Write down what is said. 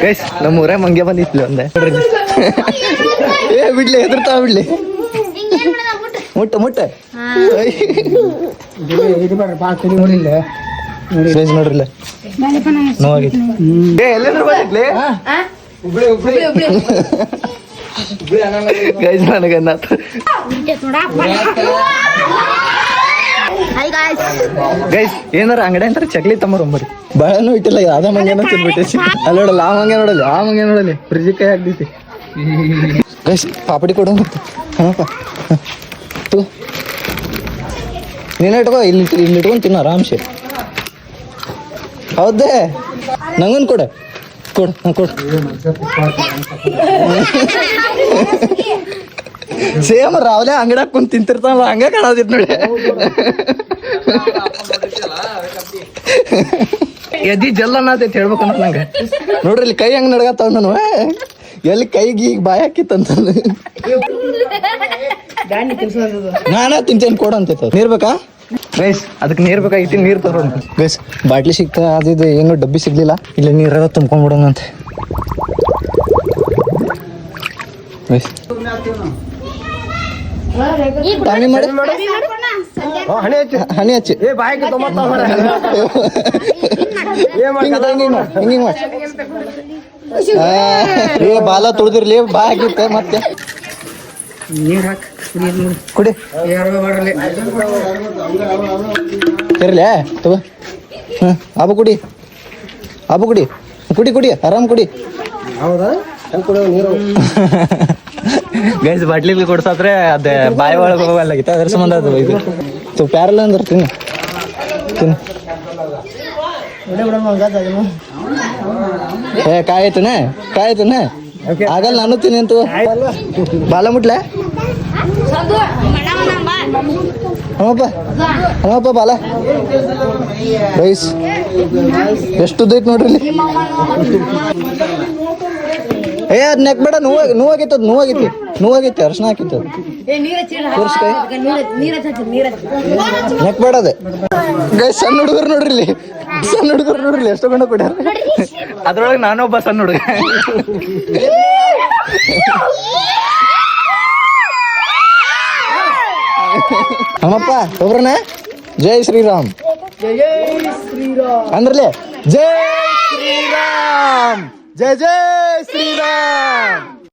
guys ನಮ್ಮ ಊರೇ ಮಂಗೆ ಬಂದಿತ್ತು ಒಂದೇ ಏ ಬಿಡ್ಲಿ ಎದುರ್ತಾವ ಬಿಡ್ಲಿ ಮುಟ್ಟ ಮುಟ್ಟ ನೋಡಿಲ್ಲ ನೋಡ್ರಿಲ್ಲ ನೋವಾಗಿತ್ತು ಎಲ್ಲೆಂದ್ರೆ ಬಂದಿತ್ಲಿ ಗೈಸ್ ನನಗನ್ನ ಗೈಸ್ ಏನಾರ ಅಂಗಡಿ ಅಂತಾರೆ ಚಕ್ಲಿ ತಮ್ಮರೊಂಬರಿ ಬಾಳನು ಇಟ್ಟಿಲ್ಲ ಯಾವ್ದೋ ಮಂಗೇನ ತಿನ್ಬಿಟ್ಟೈತಿ ಅಲ್ಲಿ ನೋಡಲ್ಲ ಆ ಮಂಗೆ ನೋಡಲ್ಲ ಆ ಮಂಗೆ ನೋಡಲಿ ಫ್ರಿಜ್ ಕೈ ಹಾಕ್ತೈತಿ ಗೈಸ್ ಪಾಪಡಿ ಕೊಡು ಹಾಪ ತಗೋ ನೀನು ಇಟ್ಕೋ ಇಲ್ಲಿ ಇಟ್ಕೊಂಡು ತಿನ್ನು ಆರಾಮ್ಸೆ ಹೌದೇ ನಂಗನ್ ಕೊಡು ಕೊಡು ಕೊಡು ಸೇಮ್ ರಾವ್ಲೆ ಅಂಗಡ್ಯಾಗ ಕುಂತ ತಿಂತಿರ್ತಾನಲ್ಲ ಹಂಗ ಕಾಣೋದಿತ್ ನೋಡಿ ಎದಿ ಜಲ್ಲ ಅನ್ನತೈತಿ ಹೇಳ್ಬೇಕಂತ ನಂಗೆ ನೋಡ್ರಿ ಇಲ್ಲಿ ಕೈ ಹಂಗ ನಡ್ಗತ್ತಾವ ನಾನು ಎಲ್ಲಿ ಕೈಗೆ ಈಗ ಬಾಯಿ ಹಾಕಿತ್ತಂತ ನಾನಾ ತಿಂತೇನೆ ಕೊಡು ಅಂತೈತ ನೀರ್ ಬೇಕಾ ಗೈಸ್ ಅದಕ್ಕೆ ನೀರ್ ಬೇಕಾಗಿತ್ತು ನೀರ್ ತಗೊಂಡು ಗೈಸ್ ಬಾಟ್ಲಿ ಸಿಗ್ತಾ ಅದು ಏನೋ ಡಬ್ಬಿ ಸಿಗ್ಲಿಲ್ಲ ಇಲ್ಲ ನೀರಾಗ ತುಂಬ್ಕೊಂಡ್ಬಿಡೋಣ ಅಂತ ಗೈಸ್ ಪಾನಿ ಮಾಡಿ ಹನಿ ಹಚ್ಚಿ ಏ ಬಾಲ ತುಳಿದಿರ್ಲಿ ಬಾ ಹಾಕಿತ್ತೆ ಮತ್ತೆ ನೀರ್ ಹಾಕಿ ಕುಡಿ ಇರ್ಲಿ ತಗೋ ಆಬು ಕುಡಿ ಆಬು ಕುಡಿ ಕುಡಿ ಕುಡಿ ಆರಾಮ್ ಕುಡಿ ಹೌದಾ ನೀರು ಗೈಸ್ ಬಾಟ್ಲಿ ಕೊಡ್ಸಾದ್ರೆ ಅದೇ ಬಾಯಿ ಒಳಗೆ ಹೋಗಲ್ಲಾಗಿತ್ತು ಅದ್ರ ಸಂಬಂಧ ಅದು ಇದು ಸೊ ಪ್ಯಾರಲ್ಲ ಅಂದ್ರೆ ತಿನ್ನು ತಿನ್ನು ಏ ಕಾಯ್ತನೆ ಕಾಯ್ತನೆ ಆಗಲ್ಲ ನಾನು ತಿನ್ನಿ ಅಂತ ಬಾಲ ಮುಟ್ಲೆ ಹಣಪ್ಪ ಬಾಲ ರೈಸ್ ಎಷ್ಟು ಉದ್ದೈತಿ ನೋಡ್ರಿ ಇಲ್ಲಿ ಏ ಅದ್ ನೆಕ್ ಬೇಡ ನೋವಾಗೈತಿ ಅರ್ಶನ ಹಾಕಿತ್ತು ನೆಕ್ ಬೇಡ ಅದೇ ಗೈಸ್ ಸಣ್ಣ ಹುಡುಗರು ನೋಡ್ರಿ ಎಷ್ಟು ಕೊಂಡ ಕೊಡ್ಯಾರ ಅದ್ರೊಳಗೆ ನಾನೊಬ್ಬ ಸಣ್ಣ ಹುಡುಗ ಅಮ್ಮಪ್ಪ ಒಬ್ರನ ಜೈ ಶ್ರೀರಾಮ್ ಅಂದ್ರಲೆ ಜೈ ಶ್ರೀರಾಮ್ ಜೈ ಜೈ ಶ್ರೀರಾಮ್